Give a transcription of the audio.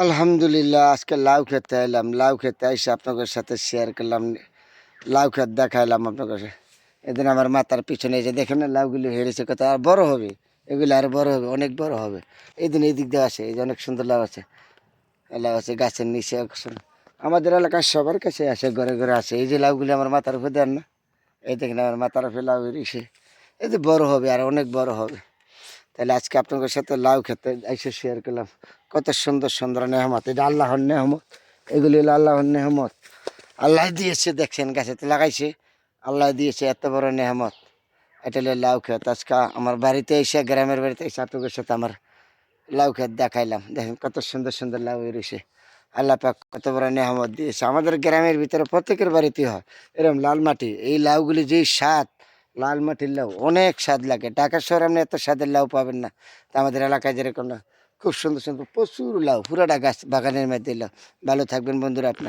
আলহামদুলিল্লাহ, আজকে লাউ খেতে এলাম। লাউ খেতে এসে আপনাদের সাথে শেয়ার করলাম। লাউ খেত দেখাইলাম আপনাদের কাছে। এদিন আমার মাথার পিছনে এই যে দেখেন না, লাউগুলি হেরেছে কত, আর বড় হবে। এগুলো আর বড় হবে, অনেক বড় হবে। এই দিন এই দিক দিয়ে আসে, এই যে অনেক সুন্দর লাউ আছে। লাউ আছে গাছের নিচে। আমাদের এলাকার সবার কাছে আসে, ঘরে ঘরে আসে। এই যে লাউগুলি আমার মাথার উপরে দেন না, এই দেখেন আমার মাথার উপরে লাউ বেরিয়েছে। এই যে বড় হবে, আর অনেক বড় হবে। তাহলে আজকে আপনাদের সাথে লাউ খেতে এসে শেয়ার করলাম। কত সুন্দর সুন্দর নেহমত, এটা আল্লাহর নেহমত। এগুলি হলো আল্লাহর নেহমত। আল্লাহ দিয়েছে, দেখছেন গাছেতে লাগাইছে, আল্লাহ দিয়েছে এত বড় নেহমত। এটা হলো লাউ খেত। আজকে আমার বাড়িতে এসে, গ্রামের বাড়িতে এসে আপনাদের সাথে আমার লাউ খেত দেখাইলাম। দেখেন কত সুন্দর সুন্দর লাউ বেরিয়েছে। আল্লাহ পাক কত বড় নেহমত দিয়েছে। আমাদের গ্রামের ভিতরে প্রত্যেকের বাড়িতে হয় এরকম লাল মাটি। এই লাউগুলি যেই স্বাদ, লাল মাটির লাউ অনেক স্বাদ লাগে। ঢাকা শহরে আপনি এত স্বাদের লাউ পাবেন না। তা আমাদের এলাকায় যেরকম না, খুব সুন্দর সুন্দর প্রচুর লাউ, পুরাটা গাছ বাগানের মধ্যে লাউ। ভালো থাকবেন বন্ধুরা আপনার।